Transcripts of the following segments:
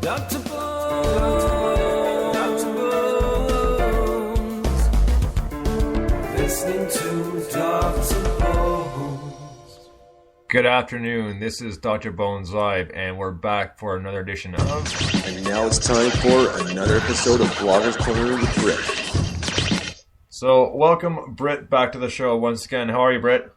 Dr. Bones, Dr. Bones, listening to Dr. Bones. Good afternoon, this is Dr. Bones Live, and we're back for another edition of... And now it's time for another episode of Blogger's Corner with Britt. So, welcome Britt back to the show once again. How are you, Britt?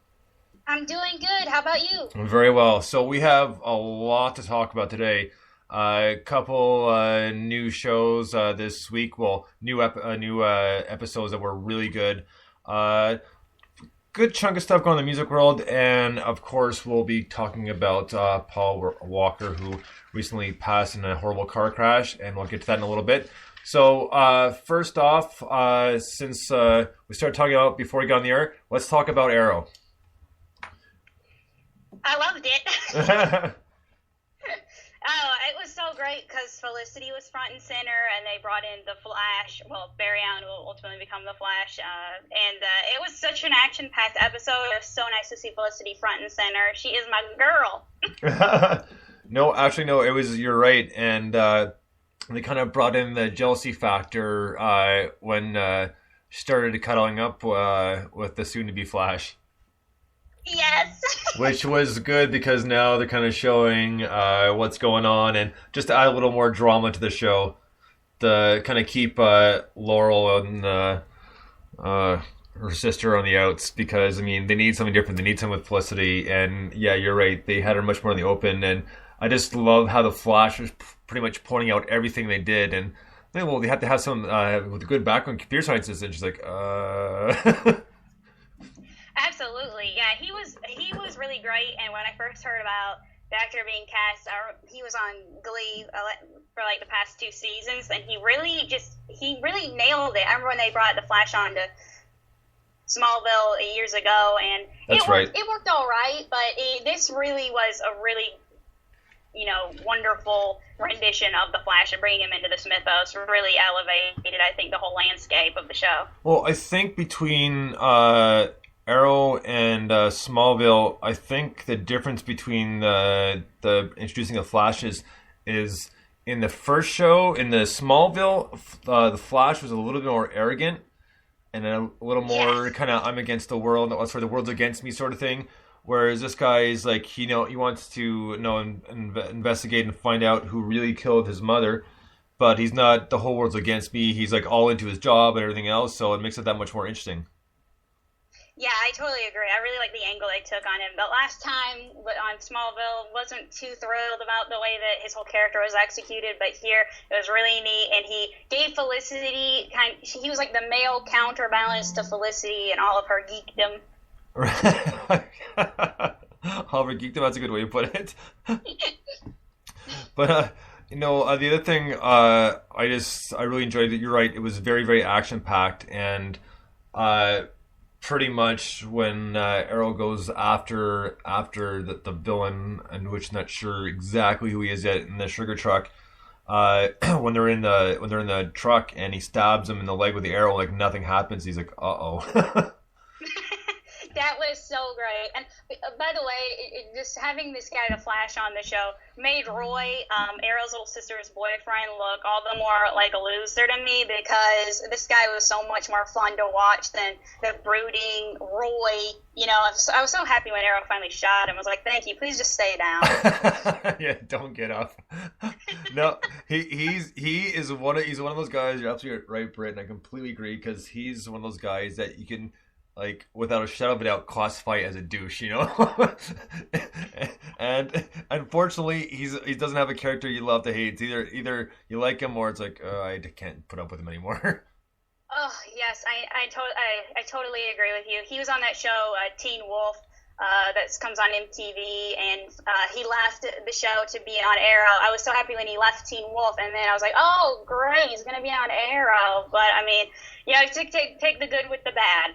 I'm doing good. How about you? Very well. So we have a lot to talk about today. A couple new shows this week. Well, new episodes that were really good. Good chunk of stuff going on in the music world, and of course we'll be talking about Paul Walker, who recently passed in a horrible car crash, and we'll get to that in a little bit. So first off, since we started talking about before we got on the air, let's talk about Arrow. I loved it. Oh, it was so great because Felicity was front and center, and they brought in the Flash. Well, Barry Allen will ultimately become the Flash, and it was such an action-packed episode. It was so nice to see Felicity front and center. She is my girl. No, actually, no. You're right, and they kind of brought in the jealousy factor when she started cuddling up with the soon-to-be Flash. Yes. Which was good because now they're kind of showing what's going on, and just to add a little more drama to the show, to kind of keep Laurel and her sister on the outs, because I mean they need something different. They need something with Felicity, and yeah, you're right. They had her much more in the open, and I just love how the Flash was pretty much pointing out everything they did, and well, they had to have some with a good background computer sciences, and she's like, Absolutely, yeah. He was really great, and when I first heard about the actor being cast, he was on Glee for like the past 2 seasons, and he really nailed it. I remember when they brought the Flash on to Smallville years ago, and it worked all right, but this really was a really wonderful rendition of the Flash, and bringing him into the Smithos really elevated, I think, the whole landscape of the show. Well, I think between Arrow and Smallville, I think the difference between the introducing the Flashes is in the first show, in the Smallville, the Flash was a little bit more arrogant and a little more kind of I'm against the world, the world's against me sort of thing. Whereas this guy is like, he wants to investigate and find out who really killed his mother, but he's not, the whole world's against me. He's like all into his job and everything else, so it makes it that much more interesting. Yeah, I totally agree. I really like the angle they took on him. But last time on Smallville, wasn't too thrilled about the way that his whole character was executed. But here, it was really neat. And he gave Felicity, he was like the male counterbalance to Felicity and all of her geekdom. All of her geekdom, that's a good way to put it. But, the other thing I really enjoyed it. You're right. It was very, very action-packed. And pretty much when Arrow goes after the villain, and which I'm not sure exactly who he is yet, in the sugar truck, when they're in the truck and he stabs him in the leg with the arrow, like nothing happens. He's like, uh-oh. That was so great. And by the way, just having this guy, the Flash, on the show made Roy, Arrow's little sister's boyfriend, look all the more like a loser to me, because this guy was so much more fun to watch than the brooding Roy. I was so happy when Arrow finally shot him. I was like, thank you, please just stay down. Yeah, don't get up. No, he's one of those guys. You're absolutely right, Britt, and I completely agree, because he's one of those guys that you can, like, without a shadow of a doubt, classify as a douche, And unfortunately, he doesn't have a character you love to hate. It's either you like him, or it's like, I can't put up with him anymore. Oh yes, I totally agree with you. He was on that show, Teen Wolf, that comes on MTV, and he left the show to be on Arrow. I was so happy when he left Teen Wolf, and then I was like, oh great, he's gonna be on Arrow. But I mean, take the good with the bad.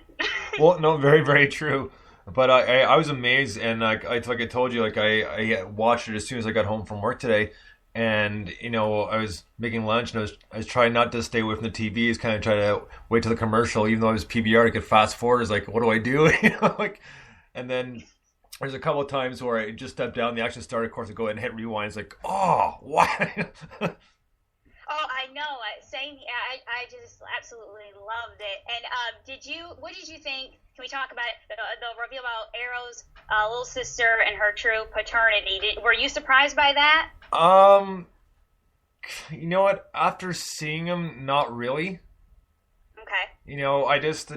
Well, no, very, very true. But I was amazed, and like I told you, like I watched it as soon as I got home from work today, and I was making lunch, and I was trying not to stay away from the TV, just kind of trying to wait till the commercial, even though I was PBR, I could fast forward. It's like, what do I do? And then there's a couple of times where I just stepped down, the action started, of course, I go ahead and hit rewind. It's like, oh, why? Oh, I know. Same. I just absolutely loved it. And what did you think? Can we talk about the reveal about Arrow's little sister and her true paternity? Were you surprised by that? You know what? After seeing him, not really. Okay. You know, I just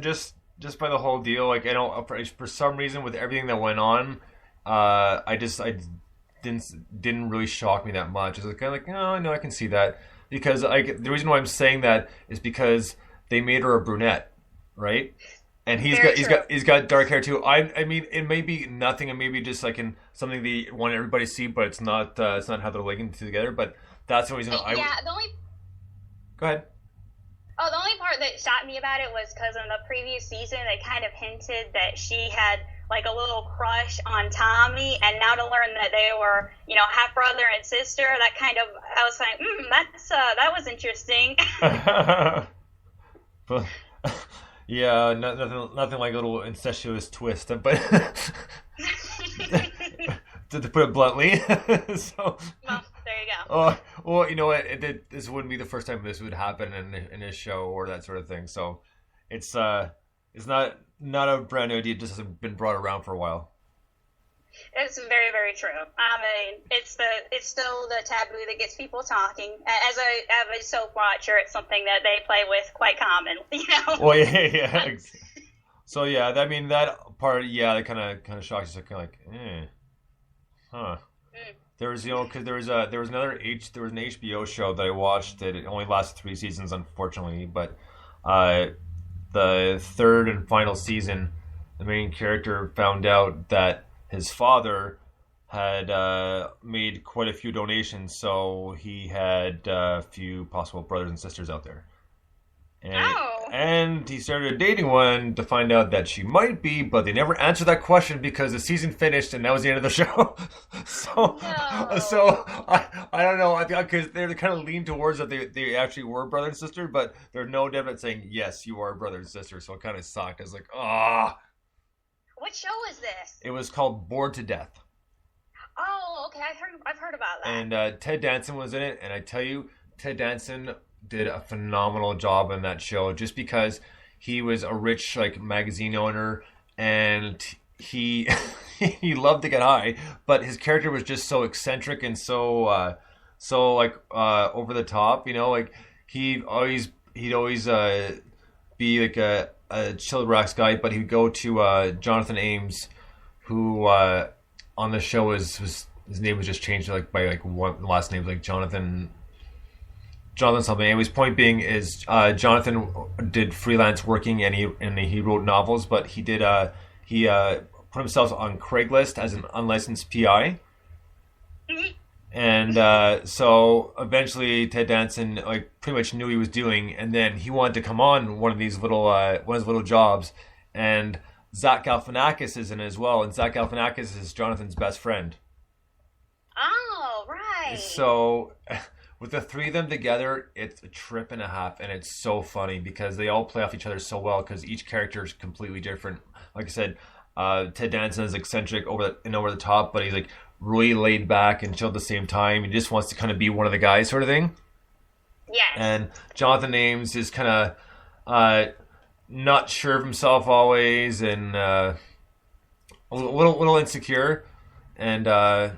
by the whole deal, like, I don't, for some reason with everything that went on, I didn't really shock me that much. It's kind of like, oh, no, I can see that. Because the reason why I'm saying that is because they made her a brunette, right? And he's got dark hair too. I mean, it may be nothing, and maybe just like in something they want everybody to see, but it's not how they're linking together. But that's the reason the only. Go ahead. Oh, the only part that shocked me about it was because in the previous season they kind of hinted that she had like a little crush on Tommy, and now to learn that they were, half brother and sister, that kind of, I was like, that was interesting. Yeah, nothing like a little incestuous twist, but to put it bluntly. So. Well, there you go. Oh, well, you know what? This wouldn't be the first time this would happen in a show or that sort of thing. So, it's not a brand new idea. It just hasn't been brought around for a while. It's very, very true. I mean, it's still the taboo that gets people talking. As a soap watcher, it's something that they play with quite commonly. Well, yeah. So yeah, I mean that part, yeah, that kind of shocks you. So kind of like, huh. There was, because there was an HBO show that I watched that it only lasted 3 seasons, unfortunately, but the third and final season, the main character found out that his father had made quite a few donations, so he had a few possible brothers and sisters out there. And he started dating one to find out that she might be, but they never answered that question because the season finished and that was the end of the show. So I don't know. I think because they kind of lean towards that they actually were brother and sister, but there's no definite saying yes, you are brother and sister. So it kind of sucked. I was like, ah. What show is this? It was called Bored to Death. Oh, okay. I've heard about that. And Ted Danson was in it, and I tell you, Ted Danson did a phenomenal job in that show just because he was a rich magazine owner and he he loved to get high, but his character was just so eccentric and so over the top, he'd always be like a chill relaxed guy, but he would go to Jonathan Ames, who on the show his name was just changed by one last name, like Jonathan something. Anyways, point being is Jonathan did freelance working and he wrote novels, but he put himself on Craigslist as an unlicensed PI. And so eventually Ted Danson pretty much knew what he was doing, and then he wanted to come on one of his little jobs, and Zach Galifianakis is in it as well, and Zach Galifianakis is Jonathan's best friend. Oh, right. So with the three of them together, it's a trip and a half, and it's so funny because they all play off each other so well because each character is completely different. Like I said, Ted Danson is eccentric over the top, but he's really laid back and chill at the same time. He just wants to kind of be one of the guys, sort of thing. Yes. And Jonathan Ames is kind of not sure of himself always, and a little insecure, and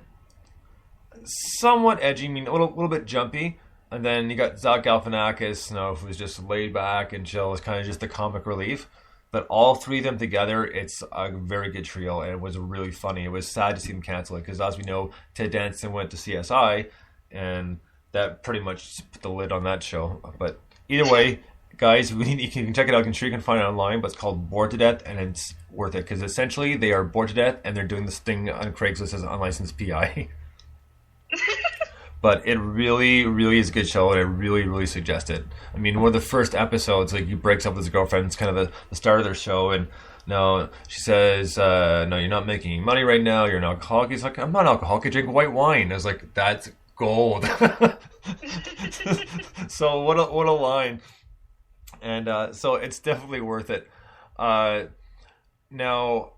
somewhat edgy. I mean, a little bit jumpy. And then you got Zach Galifianakis, who's just laid back and chill, is kind of just the comic relief. But all three of them together, it's a very good trio, and it was really funny. It was sad to see them cancel it because, as we know, Ted Danson went to CSI, and that pretty much put the lid on that show. But either way, guys, you can check it out. I'm sure you can find it online, but it's called Bored to Death, and it's worth it because essentially they are bored to death, and they're doing this thing on Craigslist as an unlicensed PI. But it really, really is a good show, and I really, really suggest it. I mean, one of the first episodes, he breaks up with his girlfriend. It's kind of the start of their show, and she says, no, you're not making any money right now. You're an alcoholic. He's like, I'm not an alcoholic. I drink white wine. I was like, that's gold. So what a line. And so it's definitely worth it. Now,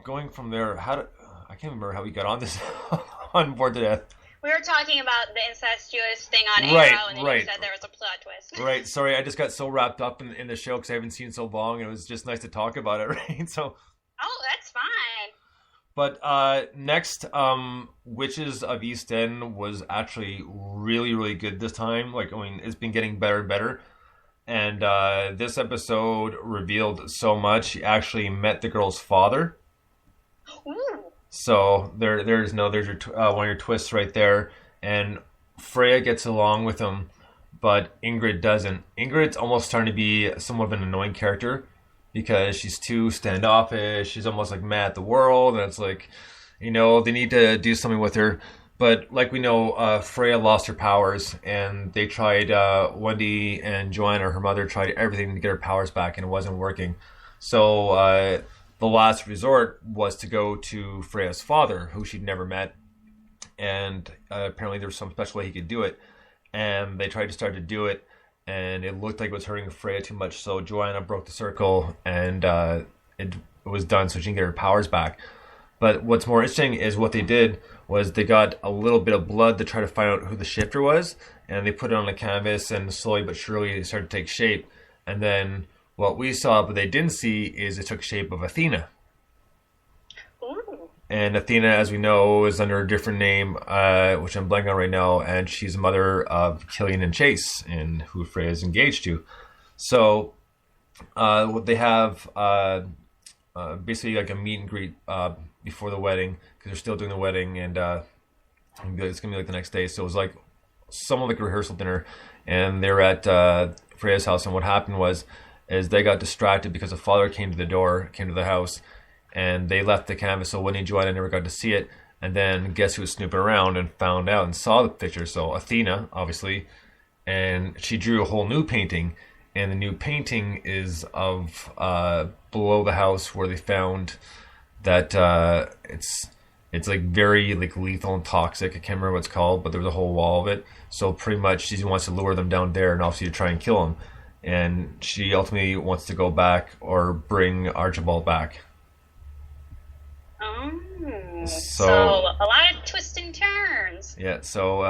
going from there, I can't remember how we got on this on Board to Death. We were talking about the incestuous thing on Right, Arrow, and then right. you said there was a plot twist. Right, sorry, I just got so wrapped up in the show because I haven't seen it so long, and it was just nice to talk about it, right? So, Oh, that's fine. but next, Witches of East End was actually really, really good this time. Like, I mean, it's been getting better and better. And this episode revealed so much. He actually met the girl's father. Ooh. So there's your one of your twists right there. And Freya gets along with him, but Ingrid doesn't. Ingrid's almost starting to be somewhat of an annoying character because she's too standoffish. She's almost like mad at the world, and it's like, they need to do something with her. But like we know, Freya lost her powers, and they tried, Wendy and Joanna, her mother, tried everything to get her powers back, and it wasn't working. So the last resort was to go to Freya's father, who she'd never met, and apparently there was some special way he could do it. And they tried to start to do it, and it looked like it was hurting Freya too much, so Joanna broke the circle, and it was done so she can get her powers back. But what's more interesting is what they did was they got a little bit of blood to try to find out who the shifter was, and they put it on a canvas, and slowly but surely it started to take shape. And then what we saw, but they didn't see, is it took shape of Athena. Ooh. And Athena, as we know, is under a different name, which I'm blanking on right now, and she's the mother of Killian and Chase, and who Freya is engaged to. So what they have basically like a meet and greet before the wedding, because they're still doing the wedding, and it's gonna be like the next day. So it was like somewhat like a rehearsal dinner, and they were at Freya's house. And what happened is they got distracted because the father came to the house, and they left the canvas. So Wendy and Joanna never got to see it. And then guess who was snooping around and found out and saw the picture? So Athena, obviously, and she drew a whole new painting. And the new painting is of below the house where they found that it's like very like lethal and toxic. I can't remember what it's called, but there was a whole wall of it. So pretty much she wants to lure them down there and obviously to try and kill them. And she ultimately wants to go back or bring Archibald back. So a lot of twists and turns. Yeah. So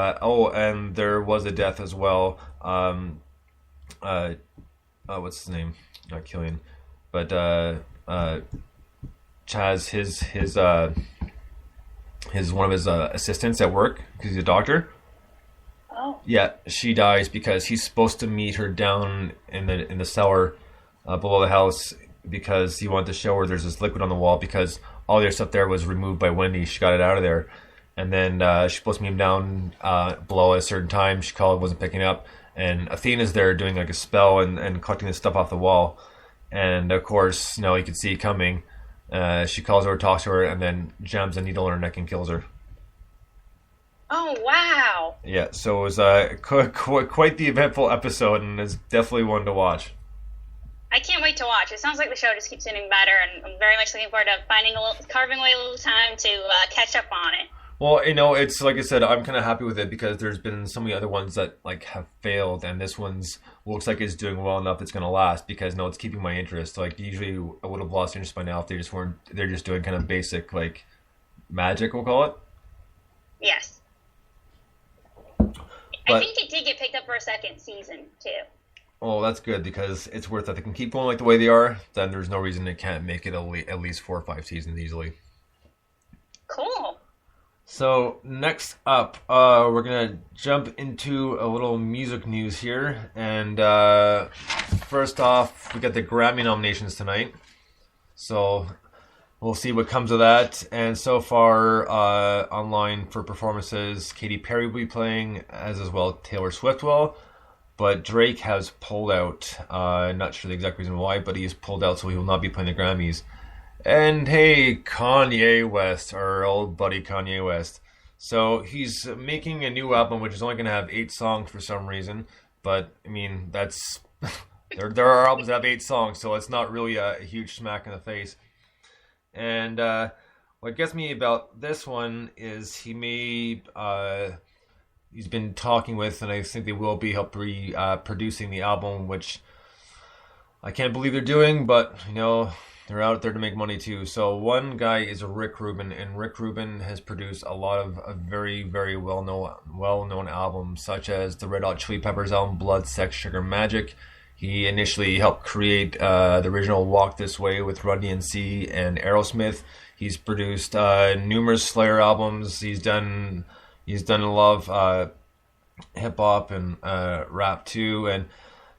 and there was a death as well. What's his name? Not Killian, but Chaz, his one of his assistants at work, because he's a doctor. Oh. Yeah, she dies because he's supposed to meet her down in the cellar below the house, because he wanted to show her there's this liquid on the wall, because all their stuff there was removed by Wendy. She got it out of there, and then she's supposed to meet him down below at a certain time. She called, wasn't picking up. And Athena's there doing like a spell and collecting the stuff off the wall. And of course, you can see it coming. She calls her, talks to her, and then jams a needle in her neck and kills her. Oh, wow. Yeah, so it was quite the eventful episode, and it's definitely one to watch. I can't wait to watch. It sounds like the show just keeps getting better, and I'm very much looking forward to carving away a little time to catch up on it. Well, it's like I said, I'm kind of happy with it because there's been so many other ones that like have failed, and this one's looks like it's doing well enough it's going to last, because it's keeping my interest. Like usually I would have lost interest by now if they're just doing kind of basic like magic, we'll call it. Yes. I think it did get picked up for a second season too. Oh, that's good, because it's worth it. If they can keep going like the way they are, then there's no reason they can't make it at least 4 or 5 seasons easily. Cool. So next up, we're gonna jump into a little music news here, and first off, we got the Grammy nominations tonight. So we'll see what comes of that. And so far, online for performances, Katy Perry will be playing, as well Taylor Swift will. But Drake has pulled out. Not sure the exact reason why, but he's pulled out, so he will not be playing the Grammys. And hey, Kanye West, our old buddy Kanye West. So he's making a new album, which is only going to have 8 songs for some reason. But, I mean, that's... there are albums that have 8 songs, so it's not really a huge smack in the face. And what gets me about this one is he's been talking with, and I think they will be producing the album, which I can't believe they're doing, but, They're out there to make money too. So one guy is Rick Rubin, and Rick Rubin has produced a lot of very, very well-known albums, such as the Red Hot Chili Peppers album Blood, Sex, Sugar, Magic. He initially helped create the original Walk This Way with Run DMC and Aerosmith. He's produced numerous Slayer albums. He's done a lot of hip hop and rap too. And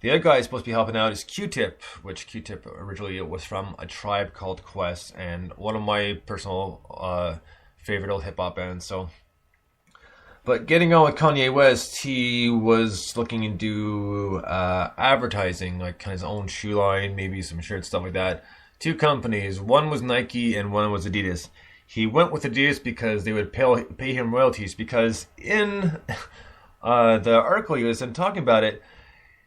the other guy is supposed to be helping out is Q-Tip, which Q-Tip originally was from a tribe called Quest, and one of my personal favorite old hip hop bands. So, but getting on with Kanye West, he was looking into advertising, like kind of his own shoe line, maybe some shirts, stuff like that. Two companies, one was Nike and one was Adidas. He went with Adidas because they would pay him royalties, because in the article he was in talking about it,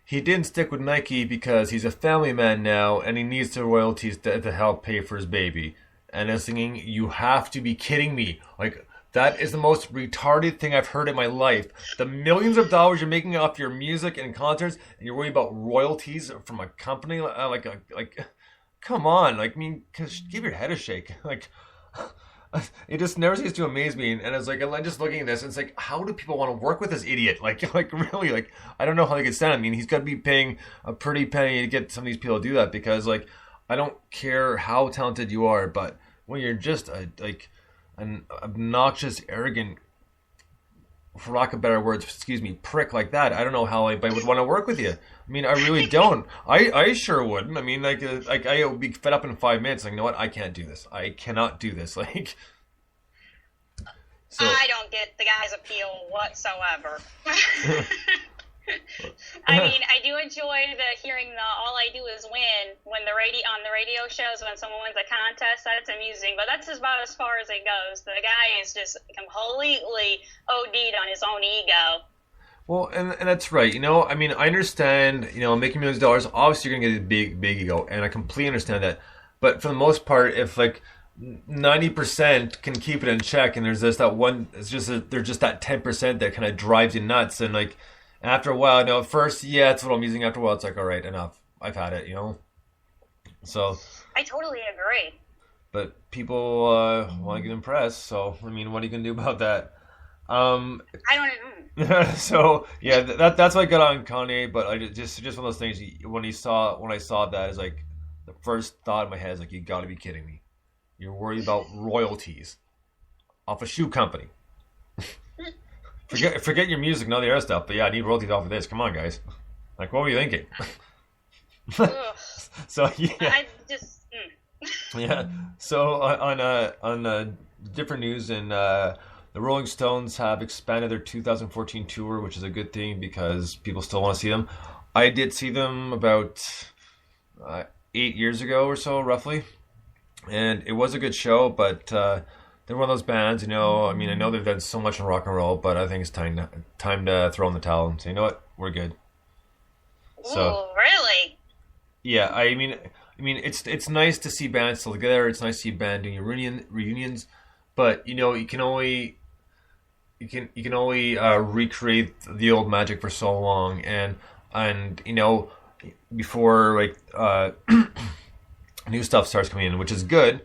he didn't stick with Nike because he's a family man now and he needs the royalties to help pay for his baby. And I was thinking, you have to be kidding me. Like, that is the most retarded thing I've heard in my life. The millions of dollars you're making off your music and concerts, and you're worried about royalties from a company like come on. Like, I mean, give your head a shake. Like, it just never ceases to amaze me. And it's like, I'm just looking at this, and it's like, how do people want to work with this idiot? Like really, like, I don't know how they can stand it. I mean, he's got to be paying a pretty penny to get some of these people to do that, because, like, I don't care how talented you are, but when you're just an obnoxious, arrogant, for lack of better words, prick like that, I don't know how anybody would want to work with you. I mean, I really don't. I sure wouldn't. I mean, like I would be fed up in 5 minutes. Like, you know what? I can't do this. I cannot do this. Like, so I don't get the guy's appeal whatsoever. I mean, I do enjoy hearing the "all I do is win" when on the radio shows when someone wins a contest. That's amusing, but that's about as far as it goes. The guy is just completely OD'd on his own ego. Well, and that's right. You know, I mean, I understand. You know, making millions of dollars, obviously you're gonna get a big ego, and I completely understand that. But for the most part, if like 90% can keep it in check, and there's just that one, there's just that 10% that kind of drives you nuts, and like. After a while, at first, yeah, it's what I'm using. After a while, it's like, all right, enough. I've had it, you know? So. I totally agree. But people want to get impressed, so, I mean, what are you going to do about that? I don't know. So, yeah, that's what I got on Kanye, but I just one of those things, when I saw that, is like, the first thought in my head is like, you got to be kidding me. You're worried about royalties off a shoe company. Forget your music and all the other stuff, but yeah, I need royalties off of this. Come on, guys. Like, what were you thinking? So yeah. I just. Yeah. So on different news, and the Rolling Stones have expanded their 2014 tour, which is a good thing because people still want to see them. I did see them about 8 years ago or so, roughly, and it was a good show, but. They're one of those bands, you know. I mean, I know they've done so much in rock and roll, but I think it's time to throw in the towel and say, you know what, we're good. So, ooh, really? Yeah, I mean, it's nice to see bands still together. It's nice to see band doing reunions, but you know, you can only recreate the old magic for so long, and you know, before like new stuff starts coming in, which is good,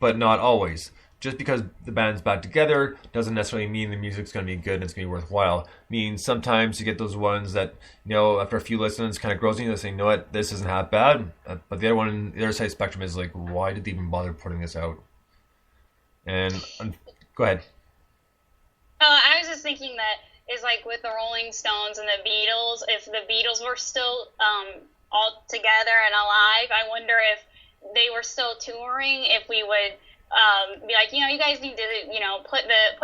but not always. Just because the band's back together doesn't necessarily mean the music's going to be good and it's going to be worthwhile. I mean, sometimes you get those ones that, you know, after a few listens kind of grows on you, they say, you know what, this isn't half bad. But the other side of the spectrum is like, why did they even bother putting this out? And go ahead. I was just thinking that it's like with the Rolling Stones and the Beatles, if the Beatles were still all together and alive, I wonder if they were still touring, if we would... be like, you know, you guys need to, you know, put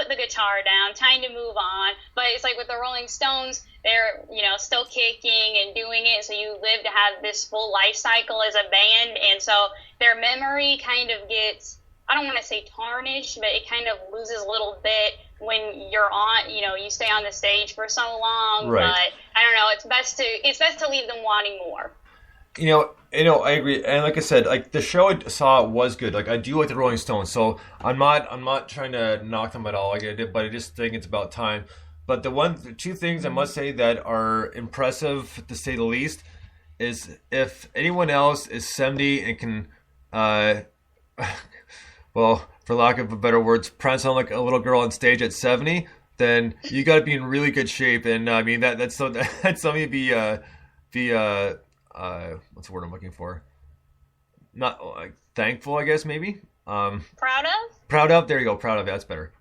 the guitar down, time to move on. But it's like with the Rolling Stones, they're, you know, still kicking and doing it, so you live to have this full life cycle as a band, and so their memory kind of gets, I don't want to say tarnished, but it kind of loses a little bit when you're on, you know, you stay on the stage for so long. Right. But I don't know, it's best to leave them wanting more. You know, I agree, and like I said, like the show I saw was good. Like I do like the Rolling Stones, so I'm not trying to knock them at all. Like I did, but I just think it's about time. But the two things I must say that are impressive, to say the least, is if anyone else is 70 and can uh, well, for lack of a better words, prancing like a little girl on stage at 70, then you got to be in really good shape. And I mean that's something to be what's the word I'm looking for? Not thankful, I guess maybe. Proud of? Proud of. There you go. Proud of. That's better.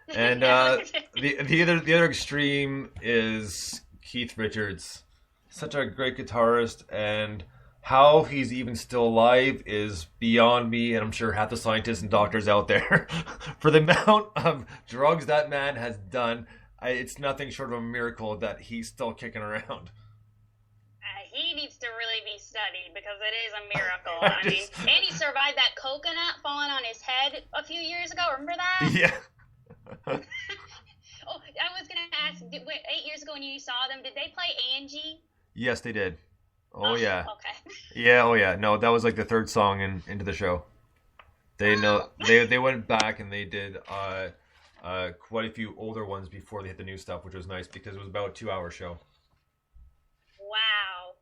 And the other extreme is Keith Richards, such a great guitarist, and how he's even still alive is beyond me, and I'm sure half the scientists and doctors out there. For the amount of drugs that man has done, it's nothing short of a miracle that he's still kicking around. He needs to really be studied because it is a miracle. I mean, and he survived that coconut falling on his head a few years ago. Remember that? Yeah. Oh, I was gonna ask. 8 years ago when you saw them, did they play Angie? Yes, they did. Oh yeah. Okay. Yeah. Oh yeah. No, that was like the third song into the show. They went back and they did quite a few older ones before they hit the new stuff, which was nice because it was about a 2-hour show. Wow.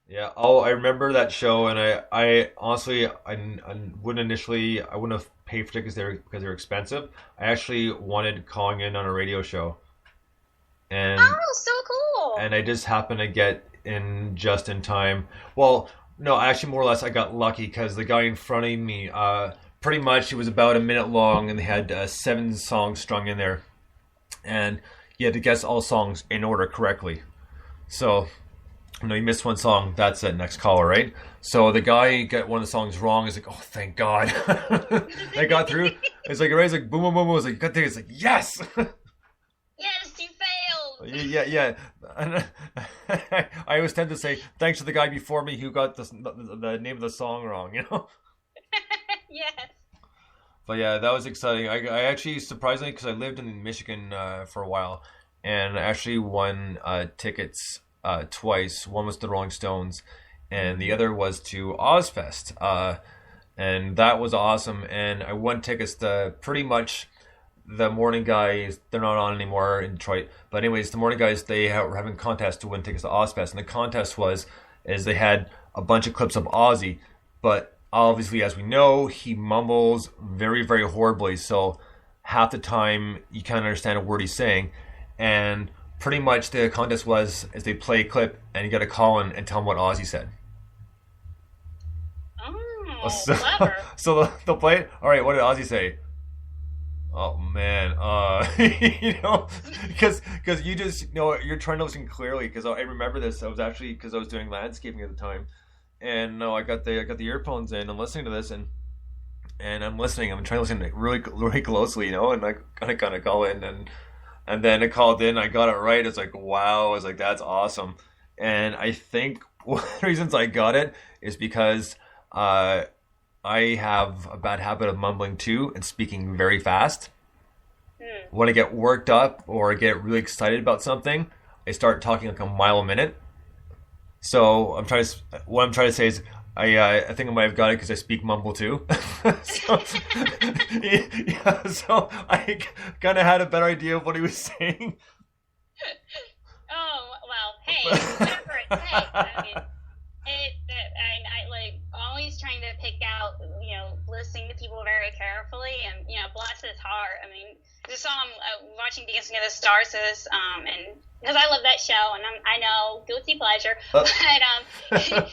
Yeah. Oh, I remember that show, and I honestly I wouldn't have paid for tickets there because they're expensive. I actually wanted calling in on a radio show, and so cool. And I just happened to get in just in time. Well, no, actually, more or less, I got lucky because the guy in front of me, pretty much, it was about a minute long, and they had 7 songs strung in there, and you had to guess all songs in order correctly. So, you missed one song, that's it, next caller, right? So the guy got one of the songs wrong. He's like, oh, thank God. I got through. It's like, everybody's like, boom, boom, boom, boom. It's like, good thing. It's like, yes. Yes, you failed. Yeah. And I always tend to say, thanks to the guy before me who got the name of the song wrong, Yes. But yeah, that was exciting. I actually, surprisingly, because I lived in Michigan for a while, and I actually won tickets twice. One was the Rolling Stones, and the other was to Ozfest. And that was awesome. And I won tickets to pretty much the morning guys. They're not on anymore in Detroit. But anyways, the morning guys, they were having a contest to win tickets to Ozfest. And the contest is they had a bunch of clips of Ozzy. But obviously, as we know, he mumbles very, very horribly. So half the time, you can't understand a word he's saying. And pretty much the contest is they play a clip and you got to call in and tell them what Ozzy said. Oh, clever. So they'll play it. All right, what did Ozzy say? Oh man, because you just you're trying to listen clearly. Because I remember this. I was actually because I was doing landscaping at the time, and I got the earphones in. I'm listening to this and I'm listening. I'm trying to listen really really closely, and I kind of call in and then I called in. I got it right. It's like wow. I was like that's awesome. And I think one of the reasons I got it is because I have a bad habit of mumbling too and speaking very fast. When I get worked up or I get really excited about something, I start talking like a mile a minute. So what I'm trying to say is I think I might have got it because I speak mumble too. So I kind of had a better idea of what he was saying. Oh well, hey, whatever it takes. I mean, I like always trying to pick out, listening to people very carefully, and bless his heart. I mean, just saw him watching Dancing with the Stars, and because I love that show, and I know guilty pleasure, but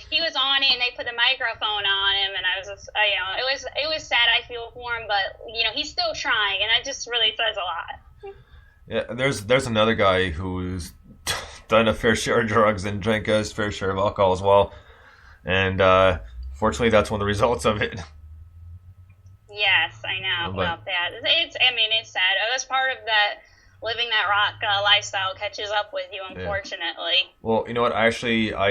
he was on it, and they put the microphone on him, and I was just, it was sad. I feel for him, but he's still trying, and that just really says a lot. Yeah, there's another guy who's done a fair share of drugs and drank his fair share of alcohol as well. And fortunately, that's one of the results of it. Yes, I know about that. It's sad. That's part of that, living that rock lifestyle catches up with you, unfortunately. Yeah. Well, you know what? I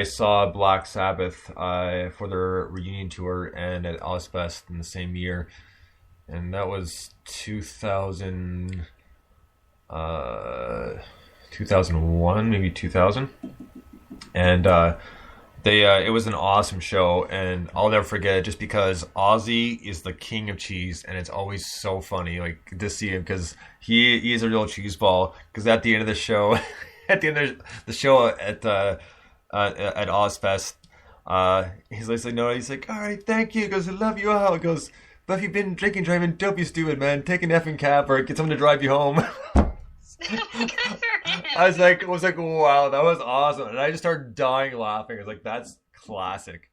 saw Black Sabbath for their reunion tour and at Ozfest in the same year. And that was 2001, maybe 2000. And it was an awesome show, and I'll never forget it just because Ozzy is the king of cheese, and it's always so funny to see him because he is a real cheese ball. Because at the end of the show, at Ozfest, He's like, no, he's like, all right, thank you. He goes, I love you all. He goes, but if you've been drinking, driving, don't be stupid, man. Take an effing cab or get someone to drive you home. Good for him. I was like, wow, that was awesome. And I just started dying laughing. I was like, that's classic.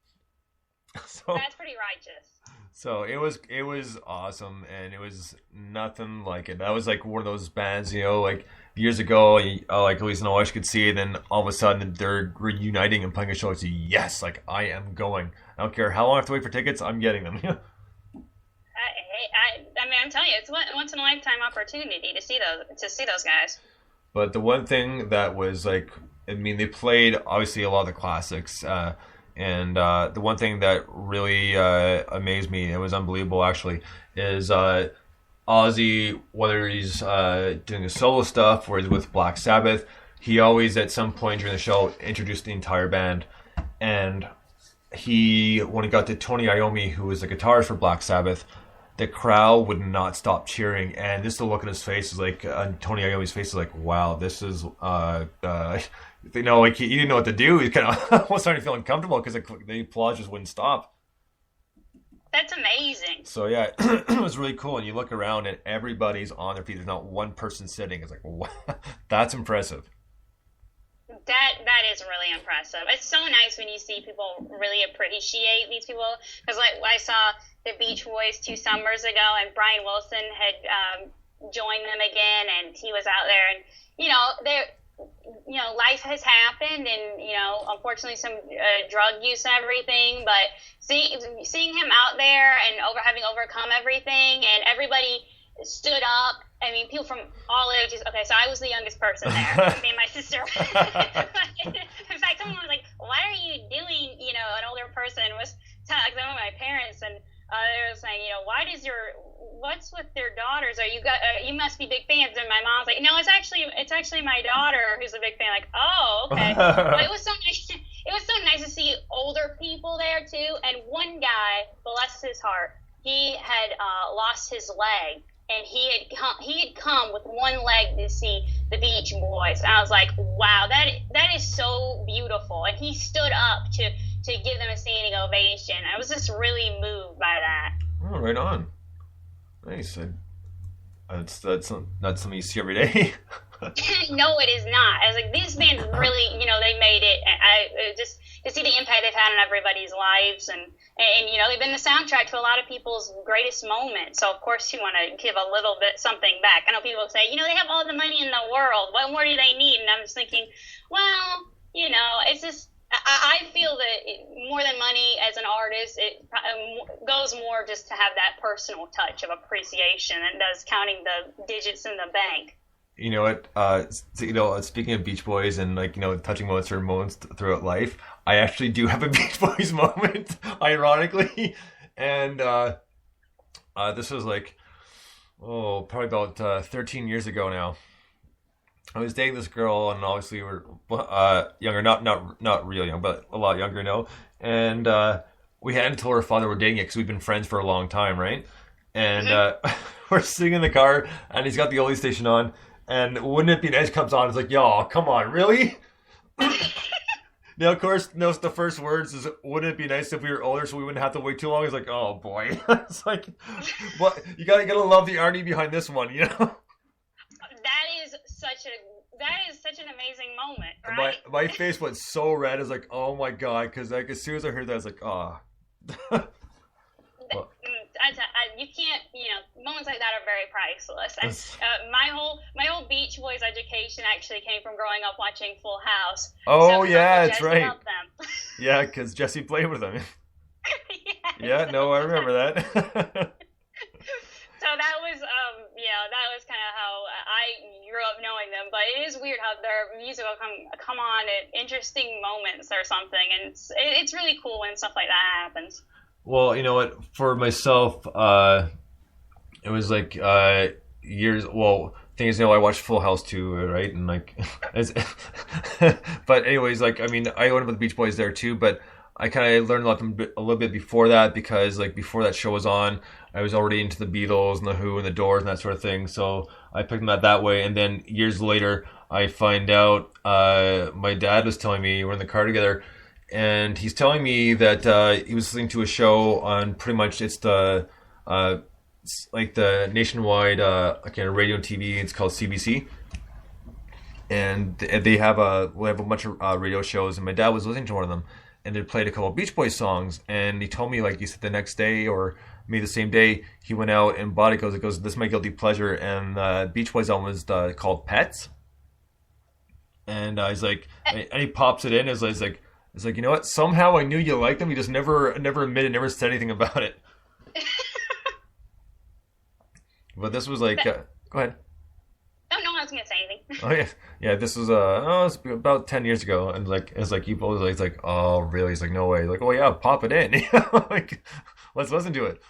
So That's pretty righteous. So it was awesome, and it was nothing like it. That was like one of those bands, like years ago, like at least in Alaska could see, and then all of a sudden they're reuniting and playing a show. It's yes, like I am going. I don't care how long I have to wait for tickets. I'm getting them. I mean, I'm telling you, it's once in a lifetime opportunity to see those guys. But the one thing that was like, I mean, they played obviously a lot of the classics. And the one thing that really amazed me, it was unbelievable actually, is Ozzy, whether he's doing his solo stuff or he's with Black Sabbath, he always at some point during the show introduced the entire band. And when he got to Tony Iommi, who was the guitarist for Black Sabbath, the crowd would not stop cheering. And just the look on his face is like, on Tony Iommi's face is like, wow, this is... like he didn't know what to do. He kind of was starting to feel uncomfortable because the applause just wouldn't stop. That's amazing. So yeah, it was really cool. And you look around and everybody's on their feet. There's not one person sitting. It's like, wow, that's impressive. That is really impressive. It's so nice when you see people really appreciate these people. Because like I saw the Beach Boys 2 summers ago, and Brian Wilson had joined them again, and he was out there, and life has happened, and unfortunately some drug use and everything, but seeing him out there and having overcome everything, and everybody stood up. I mean, people from all ages. Okay, so I was the youngest person there, me and my sister. In fact, someone was like, "What are you doing?" An older person was telling some of my parents, and they were saying, what's with their daughters? You must be big fans. And my mom's like, no, it's actually my daughter who's a big fan. Like, oh, okay. But it was so nice. It was so nice to see older people there too. And one guy, bless his heart, he had lost his leg, and he had come with one leg to see the Beach Boys. And I was like, wow, that is so beautiful. And he stood up to give them a standing ovation. I was just really moved by that. Oh, right on. Nice. That's not something you see every day. No, it is not. I was like, these bands really, they made it. Just to see the impact they've had on everybody's lives, and they've been the soundtrack to a lot of people's greatest moments. So of course you want to give a little bit something back. I know people say, they have all the money in the world. What more do they need? And I'm just thinking, well, it's just. I feel that more than money as an artist, it goes more just to have that personal touch of appreciation than does counting the digits in the bank. You know what? Speaking of Beach Boys and touching moments or moments throughout life, I actually do have a Beach Boys moment, ironically, and this was probably about 13 years ago now. I was dating this girl, and obviously we're younger, not real young, but a lot younger, and we hadn't told her father we're dating it because we've been friends for a long time, right? And we're sitting in the car, and he's got the oldies station on, and Wouldn't It Be Nice comes on. It's like, yo, come on, really? Now, of course, the first words is, wouldn't it be nice if we were older so we wouldn't have to wait too long? It's like, oh boy. It's like, what? You gotta love the irony behind this one, That is such an amazing moment, right? My face went so red. I was like, oh my god, because as soon as I heard that, I was like, oh. You can't, moments like that are very priceless. And my whole Beach Boys education actually came from growing up watching Full House. Oh, so yeah, that's right. Loved them. Yeah, because Jesse played with them. Yes. Yeah, no, I remember that. So that was kind of how I grew up knowing them. But it is weird how their music will come on at interesting moments or something, and it's really cool when stuff like that happens. Well, you know what? For myself, it was like years. Well, thing is, I watched Full House too, right? And but anyways, I learned about the Beach Boys there too, but I kind of learned about them a little bit before that, because before that show was on, I was already into the Beatles and the Who and the Doors and that sort of thing. So I picked them up that way. And then years later, I find out my dad was telling me, we're in the car together, and he's telling me that he was listening to a show on pretty much it's the like the nationwide radio and TV. It's called CBC, and they have a bunch of radio shows. And my dad was listening to one of them, and they played a couple of Beach Boys songs. And he told me, like, he said the next day or maybe the same day, he went out and bought it. It goes, this is my guilty pleasure. And the Beach Boys album was called Pets. And he's like, and he pops it in. It's like, you know what? Somehow I knew you liked them. You just never admitted, never said anything about it. But this was like, go ahead. Oh, no, I was going to say anything. Oh yeah. This was it's about 10 years ago, and it's like you both it's like, oh really? He's like, no way. Like, oh yeah, pop it in. Like, let's listen to it.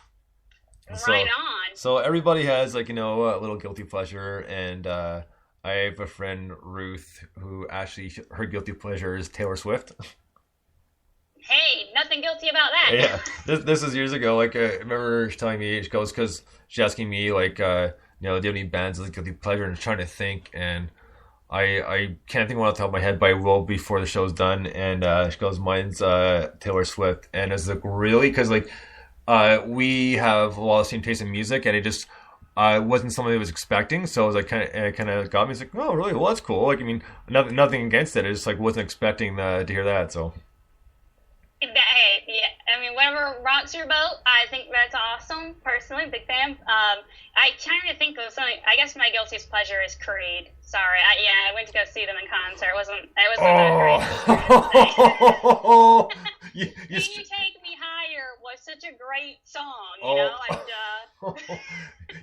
Right on. So everybody has, like, a little guilty pleasure, and I have a friend, Ruth, who actually her guilty pleasure is Taylor Swift. Hey, nothing guilty about that. Yeah, this is years ago. Like, I remember she telling me, she goes, because she's asking me, like, do you have any bands with guilty pleasure? And I'm trying to think, and I can't think of one off the top of my head, but I will before the show's done. And she goes, mine's Taylor Swift. And it's like, really? Because, like, we have a lot of the same taste in music, and it just wasn't something I was expecting. So it was like kind of got me. It's like, oh, really? Well, that's cool. Like, I mean, nothing against it. I just, like, wasn't expecting to hear that. So. Hey, yeah. I mean, whatever rocks your boat, I think that's awesome. Personally, big fan. I trying to think of something. I guess my guiltiest pleasure is Creed. Sorry, I went to go see them in concert. It wasn't that great. Can you take me higher was such a great song, you know.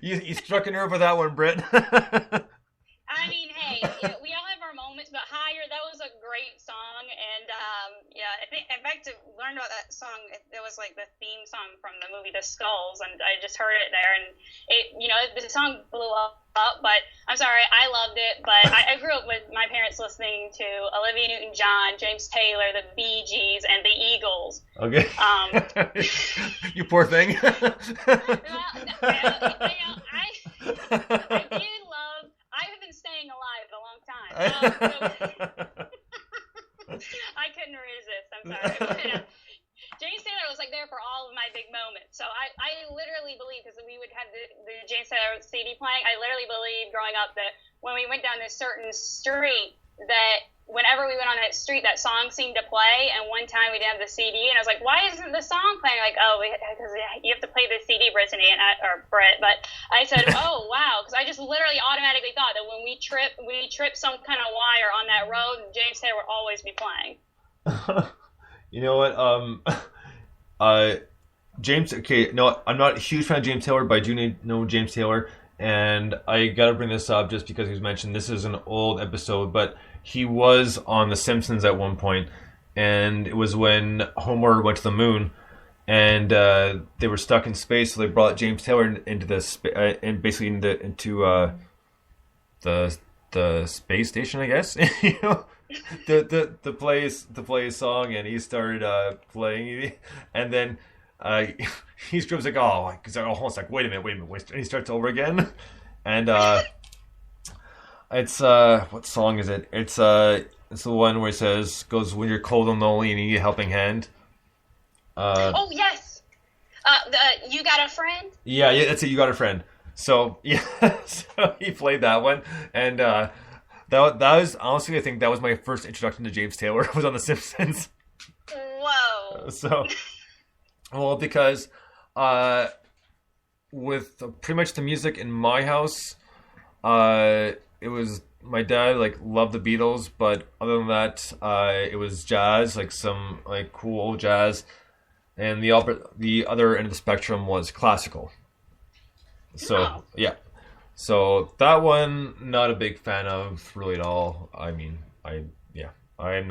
And you struck a nerve with that one, Britt. I mean, hey, we all have our moments, but Higher, that was a great song. And, I think, in fact, to learn about that song, it was like the theme song from the movie The Skulls, and I just heard it there, and the song blew up, but I'm sorry, I loved it, but I grew up with my parents listening to Olivia Newton-John, James Taylor, the Bee Gees, and the Eagles. Okay. You poor thing. I have been staying alive a long time. I couldn't resist. I'm sorry. But, James Taylor was like there for all of my big moments. So I literally believe, because we would have the James Taylor CD playing, I literally believe growing up that when we went down this certain street, that whenever we went on that street, that song seemed to play. And one time we didn't have the CD, and I was like, why isn't the song playing? Like, because you have to play the CD, Brittany, or Britt. But I said, oh, wow, because I just literally automatically thought that when we trip some kind of wire on that road, James Taylor would always be playing. You know what? James. Okay, no, I'm not a huge fan of James Taylor, but I do know James Taylor, and I gotta bring this up just because he was mentioned. This is an old episode, but he was on The Simpsons at one point, and it was when Homer went to the moon, and they were stuck in space, so they brought James Taylor into the space station, I guess. To play a song, and he started playing, and then he screams like, oh, because they're almost like, wait a minute, and he starts over again, and it's what song is it? It's the one where it goes, when you're cold and lonely and you need a helping hand. Oh yes, You Got a Friend. Yeah, that's it. You Got a Friend. So yeah, so he played that one, and that was honestly, I think that was my first introduction to James Taylor. Was on The Simpsons. Whoa. So, well, because with pretty much the music in my house, it was my dad loved the Beatles, but other than that, it was jazz, like some cool old jazz, and the other end of the spectrum was classical. So yeah. So that one, not a big fan of really at all. I mean, I'm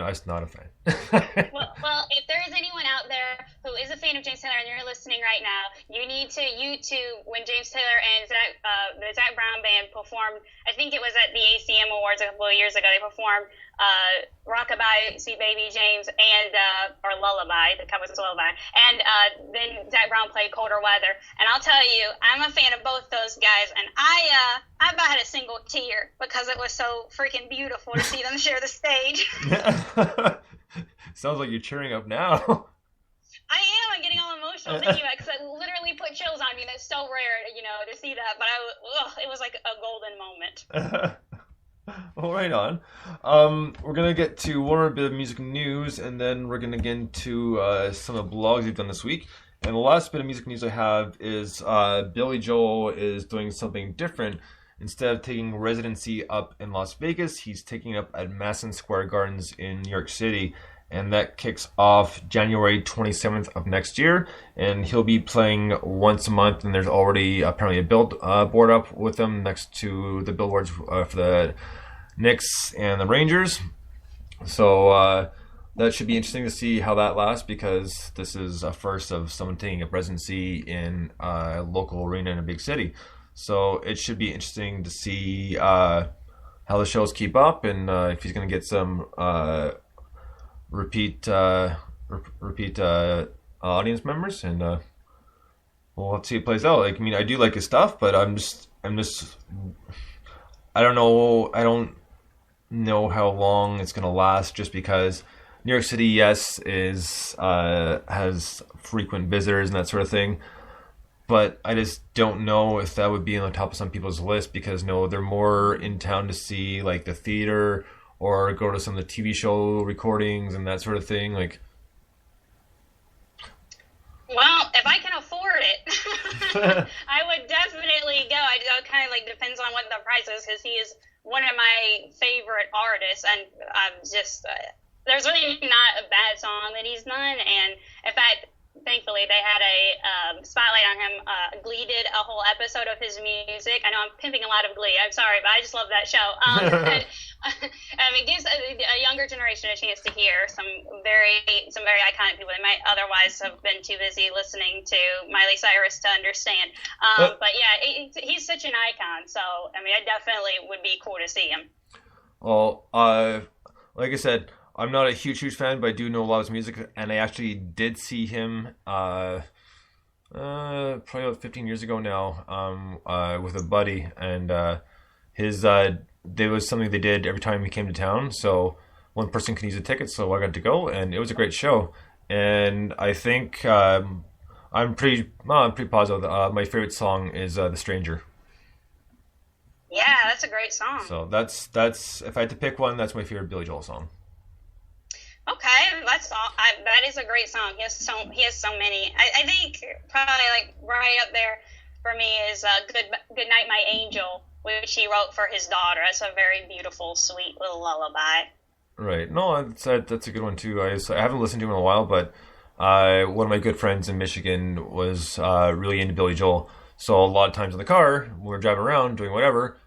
just not a fan. well, if there is anyone out there who is a fan of James Taylor and you're listening right now, you need to YouTube when James Taylor and the Zac Brown Band performed. I think it was at the ACM Awards a couple of years ago. They performed Rockabye, Sweet Baby James, and or Lullaby, the cover was Lullaby, and then Zac Brown played Colder Weather. And I'll tell you, I'm a fan of both those guys, and I about had a single tear because it was so freaking beautiful to see them share the stage. Sounds like you're cheering up now. I am. I'm getting all emotional thinking about it because I literally put chills on me. That's so rare, to see that. But it was like a golden moment. Well, right on. We're gonna get to one more bit of music news, and then we're gonna get into some of the blogs we've done this week. And the last bit of music news I have is Billy Joel is doing something different. Instead of taking residency up in Las Vegas, he's taking it up at Madison Square Gardens in New York City. And that kicks off January 27th of next year. And he'll be playing once a month. And there's already apparently a billboard up with him next to the billboards for the Knicks and the Rangers. So that should be interesting to see how that lasts, because this is a first of someone taking up residency in a local arena in a big city. So it should be interesting to see how the shows keep up, and if he's going to get some repeat audience members, and we'll have to see how it plays out. Like, I mean, I do like his stuff, but I don't know how long it's going to last, just because New York City, yes, has frequent visitors and that sort of thing. But I just don't know if that would be on the top of some people's list, because they're more in town to see like the theater or go to some of the TV show recordings and that sort of thing. Like, well, if I can afford it, I would definitely go. It kind of like depends on what the price is, because he is one of my favorite artists, and I'm just there's really not a bad song that he's done. And in fact, thankfully, they had a spotlight on him. Glee did a whole episode of his music. I know I'm pimping a lot of Glee. I'm sorry, but I just love that show. It gives a younger generation a chance to hear some very iconic people. They might otherwise have been too busy listening to Miley Cyrus to understand. But yeah, he's such an icon. So, I mean, it definitely would be cool to see him. Well, like I said, I'm not a huge fan, but I do know a lot of his music, and I actually did see him probably about 15 years ago now with a buddy, and there was something they did every time he came to town, so one person can use a ticket, so I got to go, and it was a great show. And I think I'm pretty positive that my favorite song is The Stranger. Yeah, that's a great song. So that's if I had to pick one, that's my favorite Billy Joel song. Okay, that's all. That is a great song. He has so many. I think probably like right up there for me is "Good Night, My Angel," which he wrote for his daughter. That's a very beautiful, sweet little lullaby. Right. No, that's a good one too. I haven't listened to him in a while, but one of my good friends in Michigan was really into Billy Joel. So a lot of times in the car, when we were driving around doing whatever,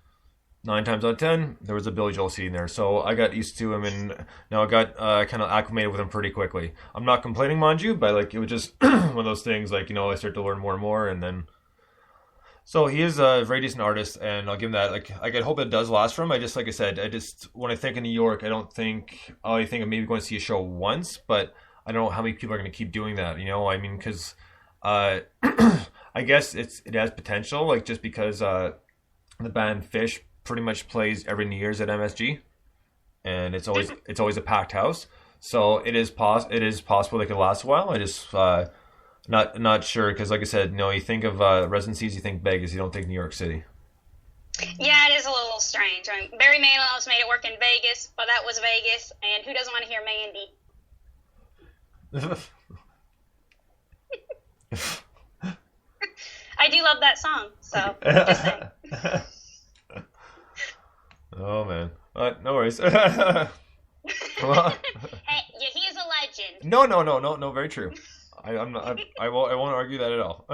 9 times out of 10, there was a Billy Joel CD in there. So I got used to him, and now I got kind of acclimated with him pretty quickly. I'm not complaining, mind you, but like it was just one of those things. Like, I start to learn more and more, and then. So he is a very decent artist, and I'll give him that. Like I hope it does last for him. Like I said, when I think of New York, I think of maybe going to see a show once, but I don't know how many people are going to keep doing that. I mean, because I guess it has potential, like just because the band Fish pretty much plays every New Year's at MSG, and it's always a packed house. So it is possible they could last a while. I just not sure, because like I said, you think of residencies, you think Vegas, you don't think New York City. Yeah, it is a little strange. I mean, Barry Manilow's made it work in Vegas, but that was Vegas, and who doesn't want to hear Mandy? I do love that song, so just saying. Oh man, no worries. Hey, yeah, he is a legend. No, very true. I'm not. I won't argue that at all.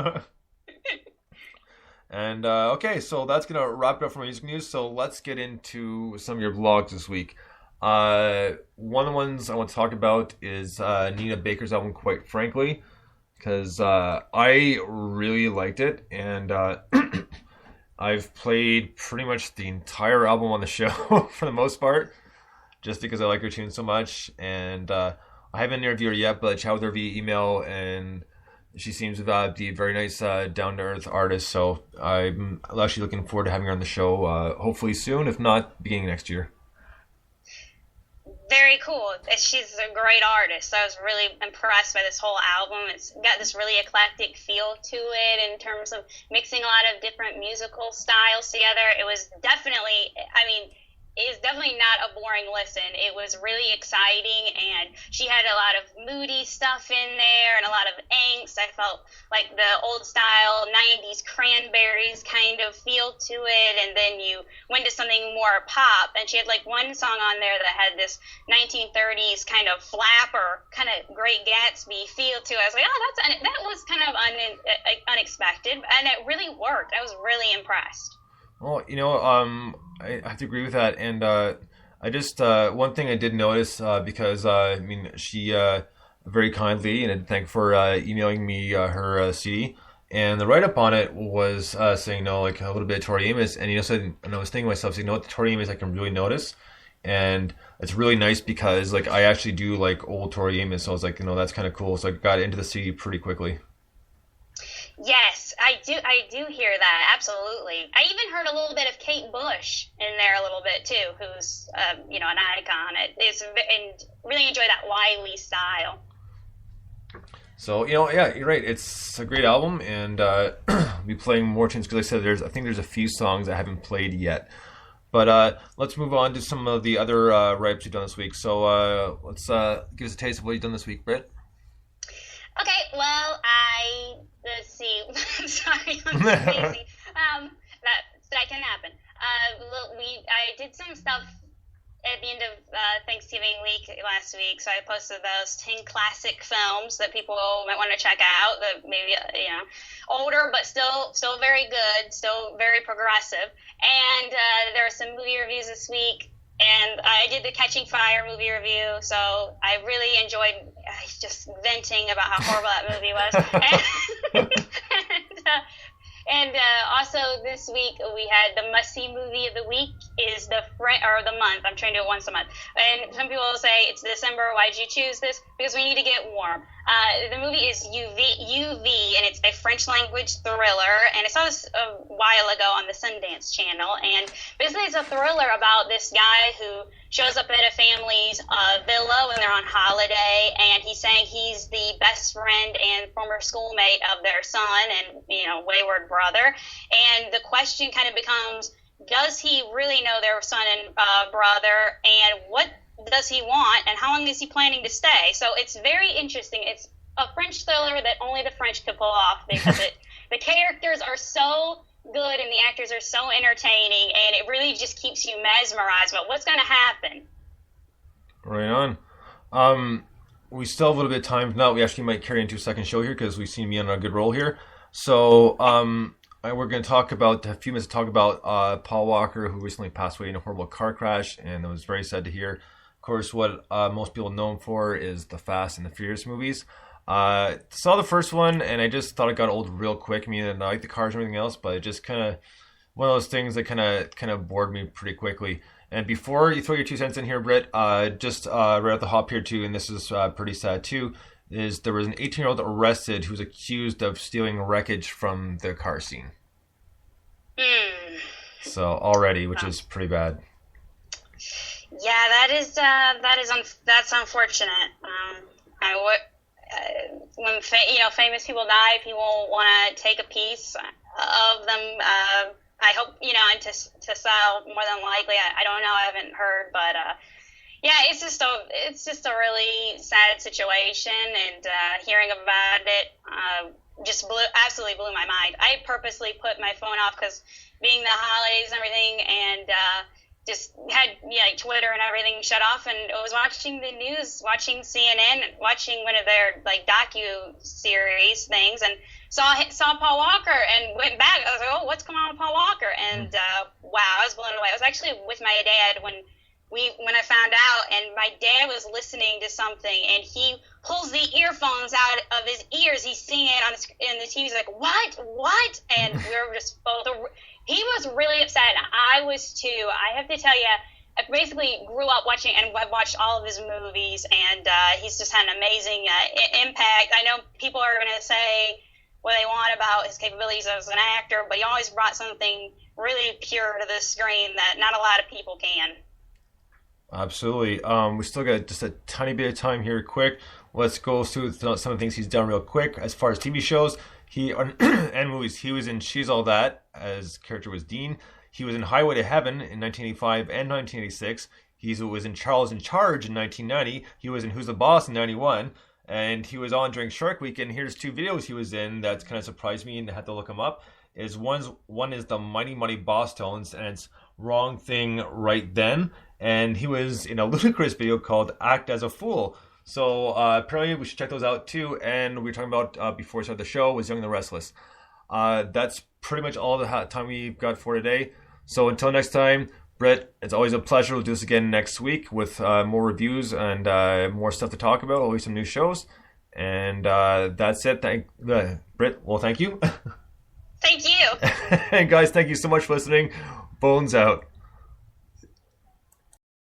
And okay, so that's gonna wrap it up for my music news. So let's get into some of your blogs this week. One of the ones I want to talk about is Nina Baker's album, Quite Frankly, because I really liked it, and I've played pretty much the entire album on the show for the most part, just because I like her tune so much. And I haven't interviewed her yet, but I chat with her via email, and she seems to be a very nice, down-to-earth artist. So I'm actually looking forward to having her on the show, hopefully soon, if not beginning next year. Very cool. She's a great artist. I was really impressed by this whole album. It's got this really eclectic feel to it in terms of mixing a lot of different musical styles together. It was definitely, I mean, it's definitely not a boring listen. It was really exciting, and she had a lot of moody stuff in there and a lot of angst. I felt like the old style 90s Cranberries kind of feel to it, and then you went to something more pop, and she had like one song on there that had this 1930s kind of flapper, kind of Great Gatsby feel to it. I was like, oh, that was kind of unexpected, and it really worked. I was really impressed. Well, I have to agree with that, and I just one thing I did notice because I mean she very kindly and thank for emailing me her CD, and the write up on it was saying like a little bit of Tori Amos, and said, and I was thinking to myself, so, what the Tori Amos I can really notice, and it's really nice because like I actually do like old Tori Amos, so I was like that's kind of cool, so I got into the CD pretty quickly. Yes, I do hear that, absolutely. I even heard a little bit of Kate Bush in there a little bit too, who's an icon. And really enjoy that Wiley style. So yeah, you're right. It's a great album, and I'll be playing more tunes because I said I think there's a few songs I haven't played yet. But let's move on to some of the other write-ups you've done this week. So let's give us a taste of what you've done this week, Britt. Okay, well, let's see. Sorry, I'm crazy. That can happen. I did some stuff at the end of Thanksgiving week last week, so I posted those 10 classic films that people might want to check out. That maybe older, but still very good, still very progressive. And there are some movie reviews this week. And I did the Catching Fire movie review, so I really enjoyed just venting about how horrible that movie was. And also this week we had the must-see movie of the week is the month. I'm trying to do it once a month. And some people will say it's December. Why did you choose this? Because we need to get warm. The movie is UV, and it's a French language thriller. And I saw this a while ago on the Sundance Channel. And basically it's a thriller about this guy who shows up at a family's villa when they're on holiday, and he's saying he's the best friend and former schoolmate of their son and wayward brother. And the question kind of becomes, does he really know their son and brother, and what does he want, and how long is he planning to stay? So it's very interesting. It's a French thriller that only the French could pull off, because the characters are so good and the actors are so entertaining, and it really just keeps you mesmerized about what's going to happen. Right on. We still have a little bit of time. If not, we actually might carry into a second show here because we seem to be on a good roll here. So we're going to talk about a few minutes to talk about Paul Walker, who recently passed away in a horrible car crash, and it was very sad to hear. Of course, what most people know him for is the Fast and the Furious movies. Saw the first one, and I just thought it got old real quick. I mean, I like the cars and everything else, but it just kind of one of those things that kind of bored me pretty quickly. And before you throw your 2 cents in here, Britt, just right at the hop here too, and this is pretty sad too, is there was an 18-year-old arrested who was accused of stealing wreckage from the car scene. So already, which is pretty bad. Yeah, that's unfortunate. When famous people die, people want to take a piece of them. I hope and to sell more than likely. I don't know. I haven't heard, but yeah, it's just a really sad situation, and hearing about it just absolutely blew my mind. I purposely put my phone off because being the holidays and everything, and just had Twitter and everything shut off, and I was watching the news, watching CNN, watching one of their docu-series things, and saw Paul Walker and went back. I was like, oh, what's going on with Paul Walker? And wow, I was blown away. I was actually with my dad when I found out, and my dad was listening to something, and he pulls the earphones out of his ears. He's seeing it in the TV. He's like, what? And we were just both. He was really upset. I was too. I have to tell you, I basically grew up watching, and I've watched all of his movies, and he's just had an amazing impact. I know people are going to say what they want about his capabilities as an actor, but he always brought something really pure to the screen that not a lot of people can. Absolutely. We still got just a tiny bit of time here. Quick, let's go through some of the things he's done real quick. As far as TV shows, and movies, he was in She's All That as character was Dean. He was in Highway to Heaven in 1985 and 1986. He was in Charles in Charge in 1990. He was in Who's the Boss in 91. And he was on during Shark Week. And here's two videos he was in that kind of surprised me and I had to look him up. One is the Mighty Mighty Boss Tones, and it's Wrong Thing Right Then. And he was in a Ludacris video called Act as a Fool. So apparently we should check those out too. And we were talking about before we started the show was Young and the Restless. That's pretty much all the time we've got for today. So until next time, Britt, it's always a pleasure. We'll do this again next week with more reviews and more stuff to talk about. Always some new shows. And that's it. Britt, well, thank you. Thank you. And guys, thank you so much for listening. Bones out.